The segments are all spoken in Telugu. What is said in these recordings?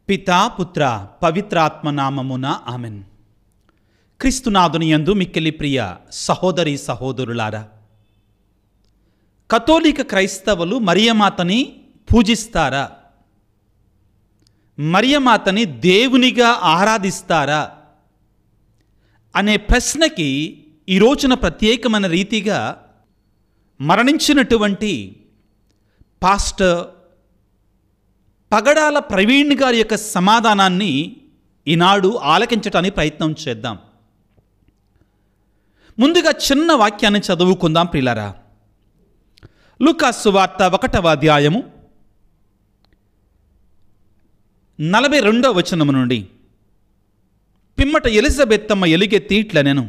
పితా పుత్ర పవిత్రాత్మ నామమున ఆమెన్. క్రీస్తునాథుని యందు మిక్కిలి ప్రియ సహోదరి సహోదరులారా, కథోలిక క్రైస్తవులు మరియమాతని పూజిస్తారా? మరియమాతని దేవునిగా ఆరాధిస్తారా అనే ప్రశ్నకి ఈ రోజున ప్రత్యేకమైన రీతిగా మరణించినటువంటి పాస్టర్ పగడాల ప్రవీణ్ గారి యొక్క సమాధానాన్ని ఈనాడు ఆలకించటానికి ప్రయత్నం చేద్దాం. ముందుగా చిన్న వాక్యాన్ని చదువుకుందాం ప్రియులారా. లూకాసు సువార్త 1వ అధ్యాయము 42వ వచనము నుండి. పిమ్మట ఎలిజబెత్తమ్మ ఎలుగెత్తి ఇట్లనెను,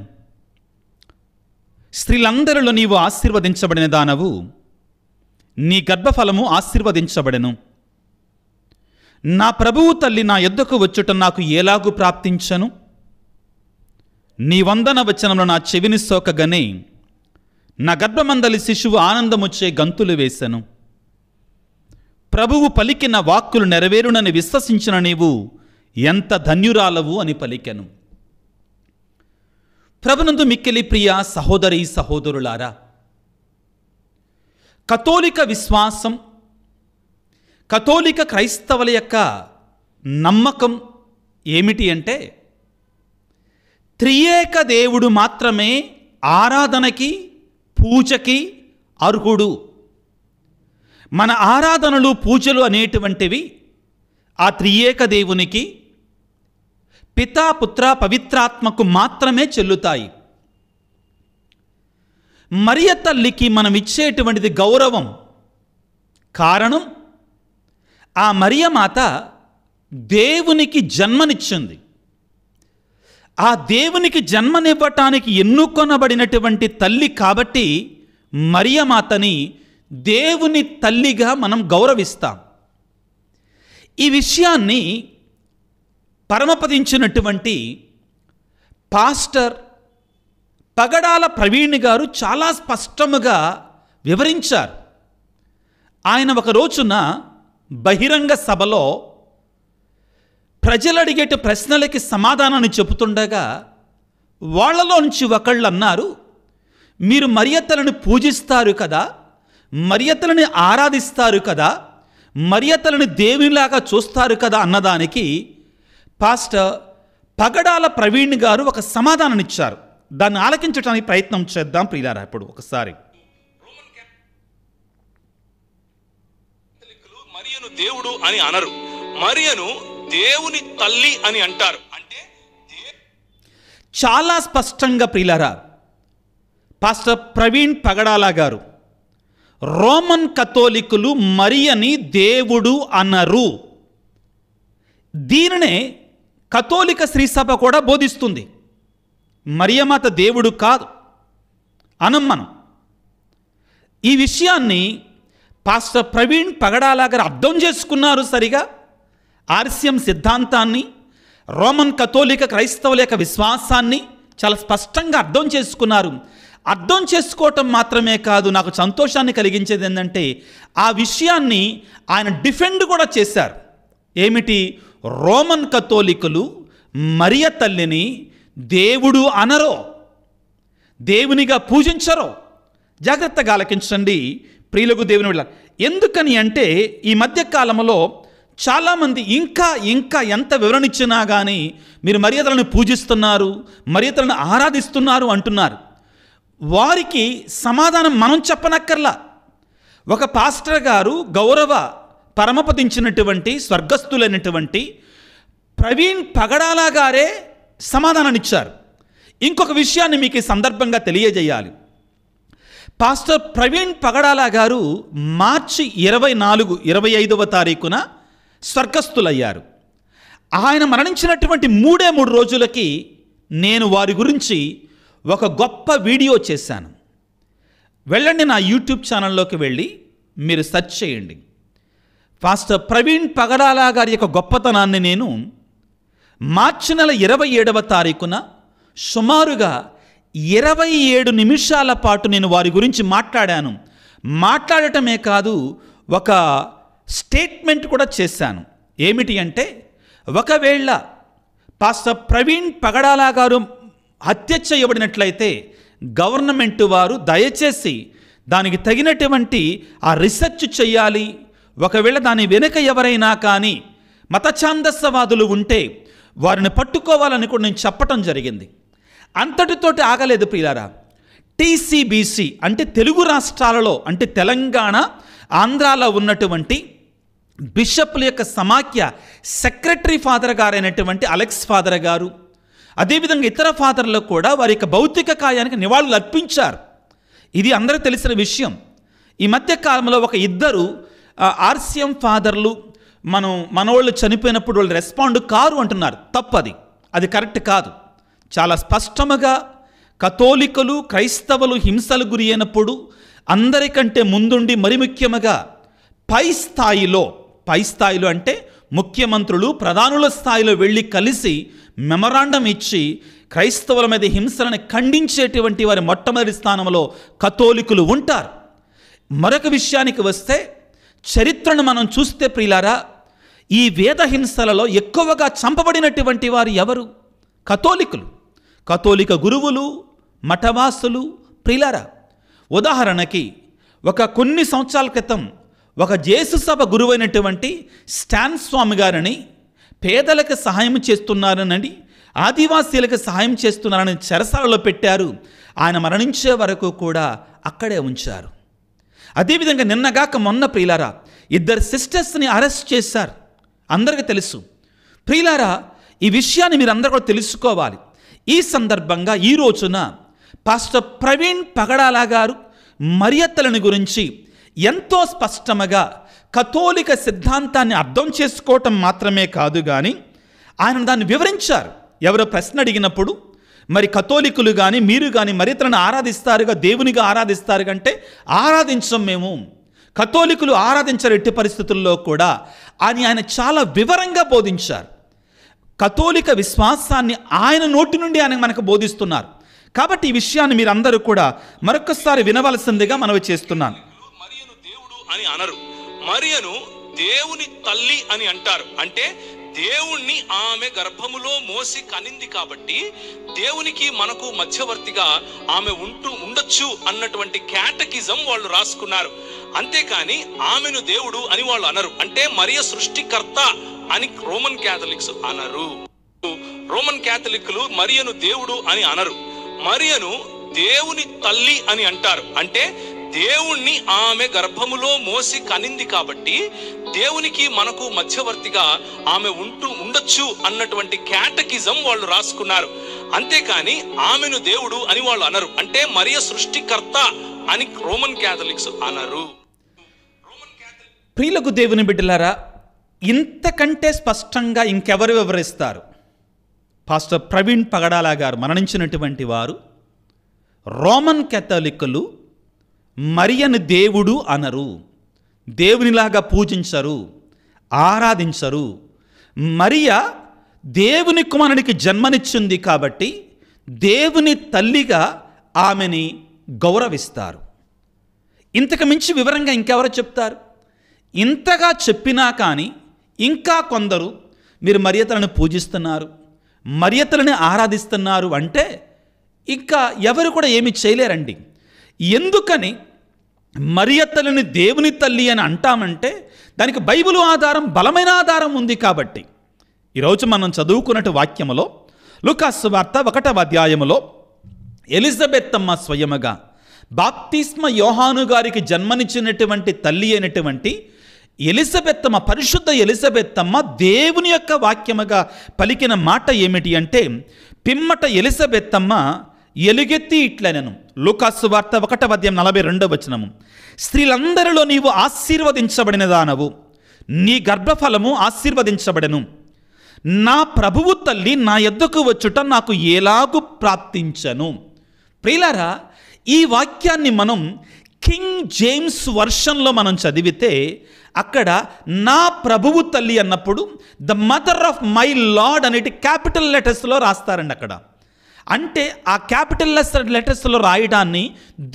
స్త్రీలందరిలో నీవు ఆశీర్వదించబడిన దానవు, నీ గర్భఫలము ఆశీర్వదించబడెను. నా ప్రభువు తల్లి నా యొద్దకు వచ్చుట నాకు ఎలాగు ప్రాప్తించను? నీ వందన వచనంలో నా చెవిని సోకగానే నా గర్భమందలి శిశువు ఆనందముచ్చే గంతులు వేసెను. ప్రభువు పలికిన వాక్కులు నెరవేరునని విశ్వసించిన నీవు ఎంత ధన్యురాలవు అని పలికెను. ప్రభునందు మిక్కిలి ప్రియ సహోదరి సహోదరులారా, కథోలిక విశ్వాసం, కథోలిక క్రైస్తవుల యొక్క నమ్మకం ఏమిటి అంటే, త్రియేక దేవుడు మాత్రమే ఆరాధనకి పూజకి అర్హుడు. మన ఆరాధనలు పూజలు అనేటువంటివి ఆ త్రియేక దేవునికి, పితా పుత్ర పవిత్రాత్మకు మాత్రమే చెల్లుతాయి. మరియ తల్లికి మనం ఇచ్చేటువంటిది గౌరవం. కారణం, ఆ మరియమాత దేవునికి జన్మనిచ్చింది. ఆ దేవునికి జన్మనివ్వటానికి ఎన్నుకొనబడినటువంటి తల్లి కాబట్టి మరియమాతని దేవుని తల్లిగా మనం గౌరవిస్తాం. ఈ విషయాన్ని పరమపదించినటువంటి పాస్టర్ పగడాల ప్రవీణ్ గారు చాలా స్పష్టముగా వివరించారు. ఆయన ఒక రోజున బహిరంగ సభలో ప్రజలు అడిగేట ప్రశ్నలకి సమాధానాన్ని చెబుతుండగా వాళ్ళలో నుంచి ఒకళ్ళు అన్నారు, మీరు మరియతలను పూజిస్తారు కదా, మరియతలని ఆరాధిస్తారు కదా, మరియతలని దేవునిలాగా చూస్తారు కదా అన్నదానికి పాస్టర్ పగడాల ప్రవీణ్ గారు ఒక సమాధానం ఇచ్చారు. దాన్ని ఆలకించడానికి ప్రయత్నం చేద్దాం ప్రియులారా. ఇప్పుడు ఒకసారి మరియను దేవుడు అని అనరు, మరియను దేవుని తల్లి అని అంటారు. అంటే చాలా స్పష్టంగా ప్రియులారా పాస్టర్ ప్రవీణ్ పగడాల గారు, రోమన్ కథోలికులు మరియని దేవుడు అనరు. దీనినే కథోలిక శ్రీసభ కూడా బోధిస్తుంది. మరియమాత దేవుడు కాదు అనం మనం. ఈ విషయాన్ని పాస్టర్ ప్రవీణ్ పగడాల గారు అర్థం చేసుకున్నారు సరిగా. ఆర్సిఎం సిద్ధాంతాన్ని, రోమన్ కథోలిక క్రైస్తవుల యొక్క విశ్వాసాన్ని చాలా స్పష్టంగా అర్థం చేసుకున్నారు. అర్థం చేసుకోవటం మాత్రమే కాదు, నాకు సంతోషాన్ని కలిగించేది ఏంటంటే ఆ విషయాన్ని ఆయన డిఫెండ్ కూడా చేశారు. ఏమిటి? రోమన్ కథోలికులు మరియ తల్లిని దేవుడు అనరో, దేవునిగా పూజించరో. జాగ్రత్తగా ఆలకించండి ప్రియులకు దేవుని వెళ్ళ. ఎందుకని అంటే ఈ మధ్యకాలంలో చాలామంది ఇంకా ఎంత వివరణ ఇచ్చినా కానీ మీరు మరియతలను పూజిస్తున్నారు, మరియతలను ఆరాధిస్తున్నారు అంటున్నారు. వారికి సమాధానం మనం చెప్పనక్కర్లా. ఒక పాస్టర్ గారు గౌరవ పరమపదించినటువంటి స్వర్గస్థులైనటువంటి ప్రవీణ్ పగడాల గారే సమాధానం ఇచ్చారు. ఇంకొక విషయాన్ని మీకు ఈ సందర్భంగా తెలియజేయాలి. పాస్టర్ ప్రవీణ్ పగడాల గారు మార్చి 25వ తారీఖున స్వర్గస్థులయ్యారు. ఆయన మరణించినటువంటి 3 రోజులకి నేను వారి గురించి ఒక గొప్ప వీడియో చేశాను. వెళ్ళండి, నా యూట్యూబ్ ఛానల్లోకి వెళ్ళి మీరు సెర్చ్ చేయండి. పాస్టర్ ప్రవీణ్ పగడాల గారి యొక్క గొప్పతనాన్ని నేను మార్చి 27వ తారీఖున సుమారుగా 27 నిమిషాల పాటు నేను వారి గురించి మాట్లాడాను. మాట్లాడటమే కాదు, ఒక స్టేట్మెంట్ కూడా చేశాను. ఏమిటి అంటే, ఒకవేళ పాస్టర్ ప్రవీణ్ పగడాల గారు హత్య చేయబడినట్లయితే గవర్నమెంట్ వారు దయచేసి దానికి తగినటువంటి ఆ రీసెర్చ్ చేయాలి. ఒకవేళ దాని వెనుక ఎవరైనా కానీ మత ఛాందస్సవాదులు ఉంటే వారిని పట్టుకోవాలని కూడా నేను చెప్పటం జరిగింది. అంతటితోటి ఆగలేదు ప్రియులారా. టీసీబీసీ అంటే తెలుగు రాష్ట్రాలలో అంటే తెలంగాణ, ఆంధ్రాలో ఉన్నటువంటి బిషప్ల యొక్క సమాఖ్య సెక్రటరీ ఫాదర్ గారైనటువంటి అలెక్స్ ఫాదర్ గారు, అదేవిధంగా ఇతర ఫాదర్లకు కూడా వారి యొక్క భౌతిక కాయానికి నివాళులు అర్పించారు. ఇది అందరికీ తెలిసిన విషయం. ఈ మధ్య కాలంలో ఒక ఇద్దరు ఆర్సీఎం ఫాదర్లు మనోళ్ళు చనిపోయినప్పుడు వాళ్ళు రెస్పాండ్ కారు అంటున్నారు. తప్పది, అది కరెక్ట్ కాదు. చాలా స్పష్టముగా కథోలికలు క్రైస్తవులు హింసలు గురి అయినప్పుడు అందరికంటే ముందుండి మరి ముఖ్యముగా పై స్థాయిలో అంటే ముఖ్యమంత్రులు ప్రధానుల స్థాయిలో వెళ్ళి కలిసి మెమరాండం ఇచ్చి క్రైస్తవుల మీద హింసలను ఖండించేటువంటి వారి మొట్టమొదటి స్థానంలో కథోలికులు ఉంటారు. మరొక విషయానికి వస్తే చరిత్రను మనం చూస్తే ప్రియులారా, ఈ వేద హింసలలో ఎక్కువగా చంపబడినటువంటి వారు ఎవరు? కథోలికులు, కథోలిక గురువులు, మఠవాసులు. ప్రియులారా, ఉదాహరణకి కొన్ని సంవత్సరాల క్రితం ఒక జేసు సభ గురువైనటువంటి స్టాన్ స్వామి గారిని పేదలకు సహాయం చేస్తున్నారని, ఆదివాసీలకు సహాయం చేస్తున్నారని చెరసాలలో పెట్టారు. ఆయన మరణించే వరకు కూడా అక్కడే ఉంచారు. అదేవిధంగా నిన్నగాక మొన్న ప్రియులారా ఇద్దరు సిస్టర్స్ని అరెస్ట్ చేశారు. అందరికీ తెలుసు. ప్రియులారా, ఈ విషయాన్ని మీరు అందరూ కూడా తెలుసుకోవాలి. ఈ సందర్భంగా ఈ రోజున పాస్టర్ ప్రవీణ్ పగడాల గారు మరియత్తలని గురించి ఎంతో స్పష్టముగా కథోలిక సిద్ధాంతాన్ని అర్థం చేసుకోవటం మాత్రమే కాదు కానీ ఆయన దాన్ని వివరించారు. ఎవరో ప్రశ్న అడిగినప్పుడు మరి కథోలికులు కానీ మీరు కానీ మరియత్తలను ఆరాధిస్తారుగా, దేవునిగా ఆరాధిస్తారు కంటే ఆరాధించం మేము, కథోలికులు ఆరాధించరు ఎట్టి పరిస్థితుల్లో కూడా అని ఆయన చాలా వివరంగా బోధించారు. కథోలిక విశ్వాసాన్ని ఆయన నోటి నుండి ఆయన మనకు బోధిస్తున్నారు. కాబట్టి ఈ విషయాన్ని మీరందరూ కూడా మరొకసారి వినవలసిందిగా మనవి చేస్తున్నాను. మరియను దేవుడు అని అనరు, మరియను దేవుని తల్లి అని అంటారు. అంటే దేవుణ్ణి ఆమె గర్భములో మోసి కనింది కాబట్టి దేవునికి మనకు మధ్యవర్తిగా ఆమె ఉండొచ్చు అన్నటువంటి క్యాటకిజం వాళ్ళు రాసుకున్నారు. అంతేకాని ఆమెను దేవుడు అని వాళ్ళు అనరు. అంటే మరియ సృష్టికర్త అని రోమన్ క్యాథలిక్స్ అనరు. రోమన్ క్యాథలిక్లు మరియను దేవుడు అని అనరు, మరియను దేవుని తల్లి అని అంటారు. అంటే దేవుణ్ణి ఆమె గర్భములో మోసి కనింది కాబట్టి దేవునికి మనకు మధ్యవర్తిగా ఆమె ఉండొచ్చు అన్నటువంటి క్యాటకిజం వాళ్ళు రాసుకున్నారు. అంతేకాని ఆమెను దేవుడు అని వాళ్ళు అనరు. అంటే మరియ సృష్టికర్త అని రోమన్ క్యాథలిక్స్ అనరు. ప్రియులకు దేవుని బిడ్డలారా, ఇంతకంటే స్పష్టంగా ఇంకెవరు వివరిస్తారు? పాస్టర్ ప్రవీణ్ పగడాల గారు మరణించినటువంటి వారు రోమన్ క్యాథలిక్కులు మరియను దేవుడు అనరు, దేవునిలాగా పూజించరు, ఆరాధించరు. మరియ దేవుని కుమారునికి జన్మనిచ్చింది కాబట్టి దేవుని తల్లిగా ఆమెని గౌరవిస్తారు. ఇంతకు మించి వివరంగా ఇంకెవరు చెప్తారు? ఇంతగా చెప్పినా కానీ ఇంకా కొందరు మీరు మరియతలను పూజిస్తున్నారు, మరియతలని ఆరాధిస్తున్నారు అంటే ఇంకా ఎవరు కూడా ఏమి చేయలేరండి. ఎందుకని మరియతలని దేవుని తల్లి అని అంటామంటే దానికి బైబిల్ ఆధారం, బలమైన ఆధారం ఉంది. కాబట్టి ఈరోజు మనం చదువుకున్నట్టు వాక్యములో లూకాసు వార్త 1వ అధ్యాయములో ఎలిజబెత్ అమ్మ స్వయముగా బాప్తిస్మ యోహాను గారికి జన్మనిచ్చినటువంటి తల్లి అయినటువంటి ఎలిజబెత్ అమ్మ, పరిశుద్ధ ఎలిజబెత్ అమ్మ దేవుని యొక్క వాక్యముగా పలికిన మాట ఏమిటి అంటే, పిమ్మట ఎలిజబెత్ అమ్మ ఎలుగెత్తి ఇట్లనెను. లూకాసు వార్త 1వ అధ్యాయం 42వ వచనము, స్త్రీలందరిలో నీవు ఆశీర్వదించబడిన దానవు, నీ గర్భఫలము ఆశీర్వదించబడెను. నా ప్రభువు తల్లి నా యొద్దకు వచ్చుట నాకు ఎలాగు ప్రాప్తించను. ప్రియులారా, ఈ వాక్యాన్ని మనం కింగ్ జేమ్స్ వర్షన్లో మనం చదివితే అక్కడ నా ప్రభువు తల్లి అన్నప్పుడు the mother of my lord అనేటి క్యాపిటల్ లెటర్స్లో రాస్తారండి అక్కడ. అంటే ఆ క్యాపిటల్ లెటర్స్లో రాయడాన్ని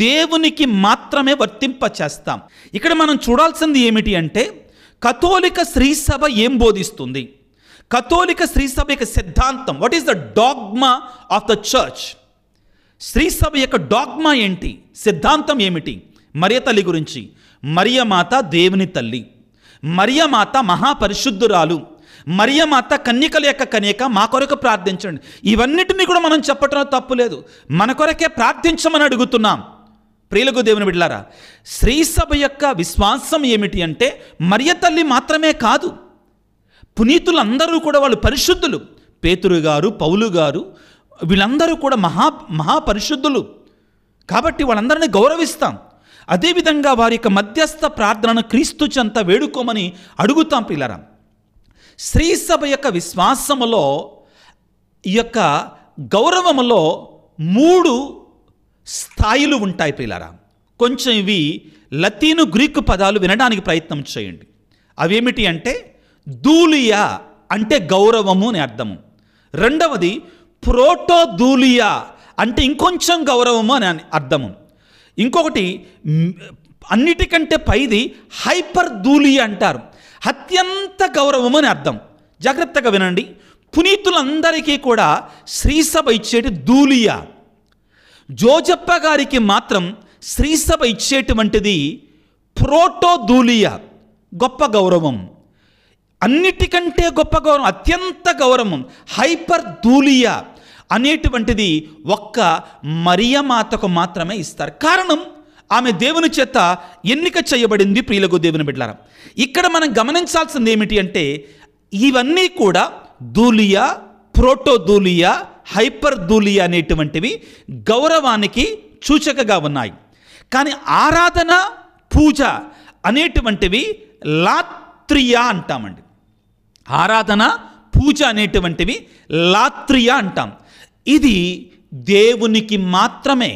దేవునికి మాత్రమే వర్తింపచేస్తాం. ఇక్కడ మనం చూడాల్సింది ఏమిటి అంటే, కథోలిక శ్రీ సభ ఏం బోధిస్తుంది, కథోలిక శ్రీసభ యొక్క సిద్ధాంతం, what is the dogma of the church? శ్రీసభ యొక్క డాగ్మా ఏంటి, సిద్ధాంతం ఏమిటి? మరియ తల్లి గురించి, మరియమాత దేవుని తల్లి, మరియమాత మహాపరిశుద్ధురాలు, మరియమాత కన్యకల యొక్క కన్యక, మా కొరకు ప్రార్థించండి. ఇవన్నిటినీ కూడా మనం చెప్పటం తప్పులేదు, మన కొరకే ప్రార్థించమని అడుగుతున్నాం. ప్రియులకు దేవుని బిడ్డలారా, శ్రీసభ యొక్క విశ్వాసం ఏమిటి అంటే మరియ తల్లి మాత్రమే కాదు, పునీతులందరూ కూడా వాళ్ళు పరిశుద్ధులు. పేతురు గారు, పౌలు గారు, వీళ్ళందరూ కూడా మహాపరిశుద్ధులు. కాబట్టి వాళ్ళందరినీ గౌరవిస్తాం. అదేవిధంగా వారి యొక్క మధ్యస్థ ప్రార్థనను క్రీస్తు చెంత వేడుకోమని అడుగుతాం. పిల్లరా, శ్రీసభ యొక్క విశ్వాసములో, ఈ యొక్క గౌరవములో 3 స్థాయిలు ఉంటాయి. పిల్లరా, కొంచెం ఇవి లతీను గ్రీకు పదాలు వినడానికి ప్రయత్నం చేయండి. అవేమిటి అంటే దూలియా అంటే గౌరవము అని అర్థము. రెండవది ప్రోటోదూలియా అంటే ఇంకొంచెం గౌరవము అని అర్థము. ఇంకొకటి అన్నిటికంటే పైది హైపర్ దూలియా అంటారు, అత్యంత గౌరవము అని అర్థం. జాగ్రత్తగా వినండి, పునీతులందరికీ కూడా శ్రీసభ ఇచ్చేటి దూలియా. జోజప్ప గారికి మాత్రం శ్రీసభ ఇచ్చేటువంటిది ప్రోటోదూలియా, గొప్ప గౌరవం. అన్నిటికంటే గొప్ప గౌరవం, అత్యంత గౌరవం హైపర్ దూలియా అనేటువంటిది ఒక్క మరియమాతకు మాత్రమే ఇస్తారు. కారణం, ఆమె దేవుని చేత ఎన్నిక చేయబడింది. ప్రియులకు దేవుని బిడ్డలారా, ఇక్కడ మనం గమనించాల్సింది ఏమిటి అంటే ఇవన్నీ కూడా దూలియా, ప్రోటోదూలియా, హైపర్ దూలియా అనేటువంటివి గౌరవానికి సూచకగా ఉన్నాయి. కానీ ఆరాధన, పూజ అనేటువంటివి లాత్రియా అంటామండి. ఆరాధన, పూజ అనేటువంటివి లాత్రియా అంటాం. ఇది దేవునికి మాత్రమే,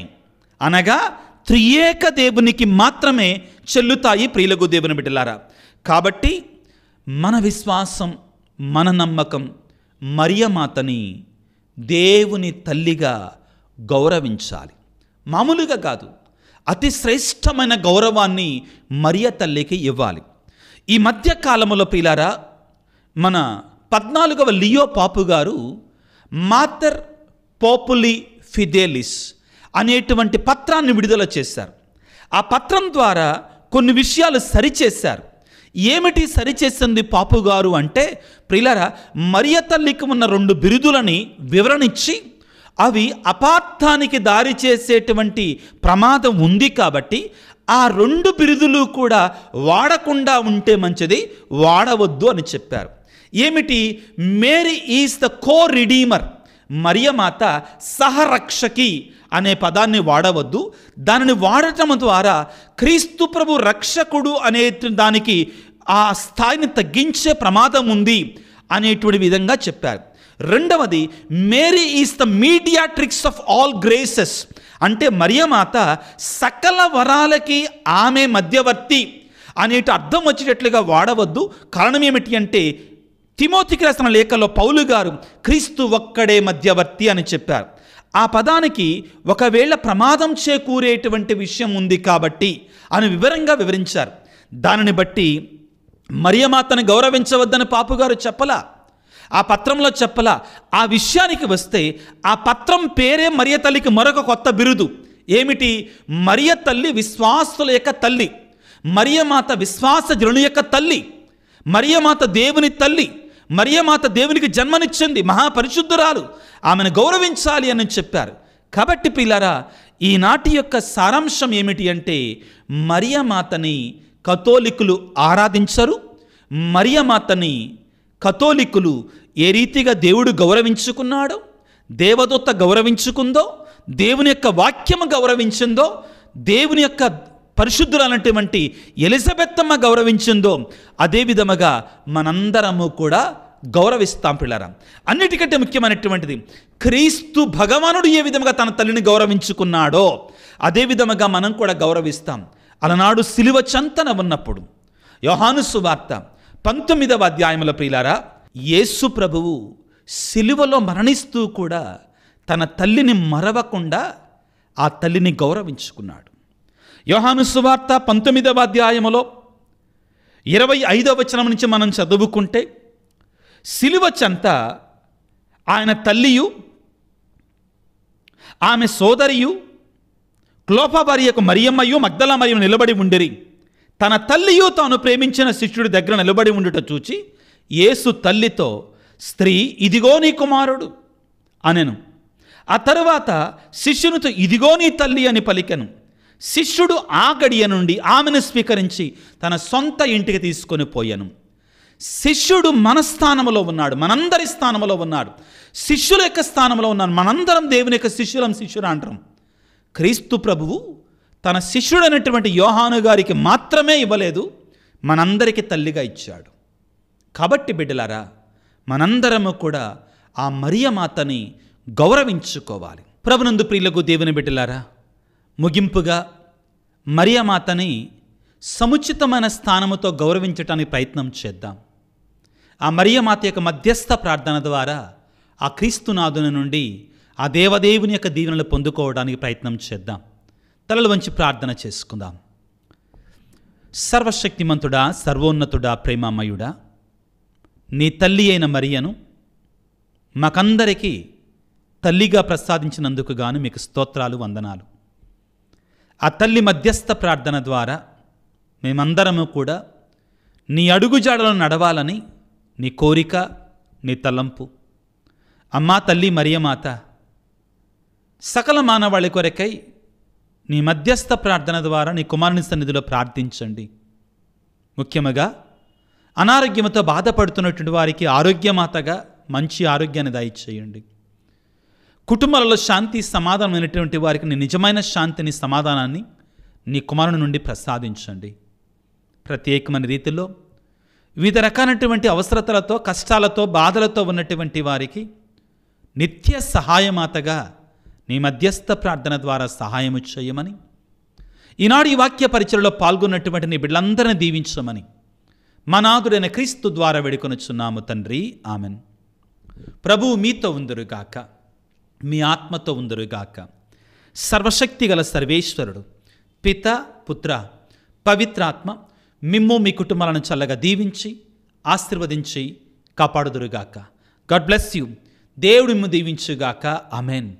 అనగా త్రియేక దేవునికి మాత్రమే చెల్లుతాయి. ప్రియులకు దేవుని బిడ్డలారా, కాబట్టి మన విశ్వాసం, మన నమ్మకం మరియమాతని దేవుని తల్లిగా గౌరవించాలి. మామూలుగా కాదు, అతి శ్రేష్టమైన గౌరవాన్ని మరియ తల్లికి ఇవ్వాలి. ఈ మధ్య కాలంలో ప్రియులారా, మన 14వ లియో పాపు గారు మాటర్ పోపులి ఫిడేలిస్ అనేటువంటి పత్రాన్ని విడుదల చేశారు. ఆ పత్రం ద్వారా కొన్ని విషయాలు సరిచేశారు. ఏమిటి సరిచేసింది పాపు గారు అంటే, ప్రియులారా, మరియ తల్లికి ఉన్న 2 బిరుదులని వివరణించి అవి అపార్థానికి దారి చేసేటువంటి ప్రమాదం ఉంది కాబట్టి ఆ 2 బిరుదులు కూడా వాడకుండా ఉంటే మంచిది, వాడవద్దు అని చెప్పారు. ఏమిటి? Mary is the co redeemer, మరియమాత సహరక్షకి అనే పదాన్ని వాడవద్దు. దానిని వాడటం ద్వారా క్రీస్తు ప్రభు రక్షకుడు అనే దానికి ఆ స్థాయిని తగ్గించే ప్రమాదం ఉంది అనేటువంటి విధంగా చెప్పారు. రెండవది, Mary is the mediatrix of all graces, అంటే మరియమాత సకల వరాలకి ఆమె మధ్యవర్తి అనేటి అర్థం వచ్చేటట్లుగా వాడవద్దు. కారణం ఏమిటి అంటే తిమోతికి రాసిన లేఖలో పౌలు గారు క్రీస్తు ఒక్కడే మధ్యవర్తి అని చెప్పారు. ఆ పదానికి ఒకవేళ ప్రమాదం చేకూరేటువంటి విషయం ఉంది కాబట్టి అని వివరంగా వివరించారు. దానిని బట్టి మరియమాతను గౌరవించవద్దని పాపుగారు చెప్పలా, ఆ పత్రంలో చెప్పలా. ఆ విషయానికి వస్తే ఆ పత్రం పేరే మరియ తల్లికి మరొక కొత్త బిరుదు. ఏమిటి? మరియ తల్లి విశ్వాసుల యొక్క తల్లి, మరియమాత విశ్వాస జనుల యొక్క తల్లి, మరియమాత దేవుని తల్లి, మరియమాత దేవునికి జన్మనిచ్చింది, మహాపరిశుద్ధురాలు, ఆమెను గౌరవించాలి అని చెప్పారు. కాబట్టి పిల్లరా, ఈనాటి యొక్క సారాంశం ఏమిటి అంటే మరియమాతని కథోలికులు ఆరాధించరు. మరియమాతని కథోలికులు ఏ రీతిగా దేవుడు గౌరవించుకున్నాడో, దేవదూత గౌరవించుకుందో, దేవుని యొక్క వాక్యము గౌరవించిందో, దేవుని యొక్క పరిశుద్ధులైనటువంటి ఎలిజబెత్తమ్మ గౌరవించిందో, అదే విధముగా మనందరము కూడా గౌరవిస్తాం పిల్లరా. అన్నిటికంటే ముఖ్యమైనటువంటిది క్రీస్తు భగవానుడు ఏ విధముగా తన తల్లిని గౌరవించుకున్నాడో అదే విధముగా మనం కూడా గౌరవిస్తాం. అలనాడు సిలువ చెంతన ఉన్నప్పుడు యోహాను సువార్త 19వ అధ్యాయముల ప్రియులారా, యేసు ప్రభువు సిలువలో మరణిస్తూ కూడా తన తల్లిని మరవకుండా ఆ తల్లిని గౌరవించుకున్నాడు. యోహాను సువార్త 19వ అధ్యాయములో 25వ వచనం నుంచి మనం చదువుకుంటే, సిలువ చెంత ఆయన తల్లియు ఆమె సోదరియు క్లోపా భార్యకు మరియమ్మయు మగ్దలా మరియు నిలబడి ఉండిరి. తన తల్లియు తాను ప్రేమించిన శిష్యుడి దగ్గర నిలబడి ఉండుట చూచి యేసు తల్లితో, స్త్రీ, ఇదిగో నీ కుమారుడు అనెను. ఆ తరువాత శిష్యునితో, ఇదిగో నీ తల్లి అని పలికెను. శిష్యుడు ఆ గడియ నుండి ఆమెను స్వీకరించి తన సొంత ఇంటికి తీసుకొని పోయాను. శిష్యుడు మన స్థానంలో ఉన్నాడు, మనందరి స్థానంలో ఉన్నాడు, శిష్యుల యొక్క స్థానంలో ఉన్నాడు. మనందరం దేవుని యొక్క శిష్యులు అంటాం. క్రీస్తు ప్రభువు తన శిష్యుడైనటువంటి యోహాను గారికి మాత్రమే ఇవ్వలేదు, మనందరికీ తల్లిగా ఇచ్చాడు. కాబట్టి బిడ్డలారా, మనందరము కూడా ఆ మరియమాతని గౌరవించుకోవాలి. ప్రభునందు ప్రియులకు దేవుని బిడ్డలారా, ముగింపుగా మరియమాతని సముచితమైన స్థానముతో గౌరవించటానికి ప్రయత్నం చేద్దాం. ఆ మరియమాత యొక్క మధ్యస్థ ప్రార్థన ద్వారా ఆ క్రీస్తునాథుని నుండి ఆ దేవదేవుని యొక్క దీవెనలు పొందుకోవడానికి ప్రయత్నం చేద్దాం. తలలు వంచి ప్రార్థన చేసుకుందాం. సర్వశక్తిమంతుడా, సర్వోన్నతుడా, ప్రేమమయుడా, నీ తల్లి అయిన మరియను మాకందరికీ తల్లిగా ప్రసాదించినందుకు గాను మీకు స్తోత్రాలు, వందనాలు. ఆ తల్లి మధ్యస్థ ప్రార్థన ద్వారా మేమందరము కూడా నీ అడుగుజాడలను నడవాలని నీ కోరిక, నీ తలంపు. అమ్మా తల్లి మరియమాత, సకల మానవాళి కొరకై నీ మధ్యస్థ ప్రార్థన ద్వారా నీ కుమారుని సన్నిధిలో ప్రార్థించండి. ముఖ్యముగా అనారోగ్యంతో బాధపడుతున్నటువంటి వారికి ఆరోగ్యమాతగా మంచి ఆరోగ్యాన్ని దయచేయండి. కుటుంబాలలో శాంతి సమాధానమైనటువంటి వారికి నీ నిజమైన శాంతిని, సమాధానాన్ని నీ కుమారుని నుండి ప్రసాదించండి. ప్రత్యేకమైన రీతిలో వివిధ రకాలైనటువంటి అవసరతలతో, కష్టాలతో, బాధలతో ఉన్నటువంటి వారికి నిత్య సహాయమాతగా నీ మధ్యస్థ ప్రార్థన ద్వారా సహాయము చేయమని, ఈనాడు ఈ వాక్య పరిచయలో పాల్గొన్నటువంటి నీ బిడ్డలందరినీ దీవించమని మా నాథుడైన క్రీస్తు ద్వారా వేడుకొనుచున్నాము తండ్రి, ఆమెన్. ప్రభువు మీతో ఉందురుగాక, మీ ఆత్మతో ఉందురుగాక. సర్వశక్తి గల సర్వేశ్వరుడు పిత, పుత్ర, పవిత్రాత్మ మిమ్ము మీ కుటుంబాలను చల్లగా దీవించి ఆశీర్వదించి కాపాడుదురుగాక. God bless you. దేవుడు మిమ్ము దీవించుగాక. ఆమెన్.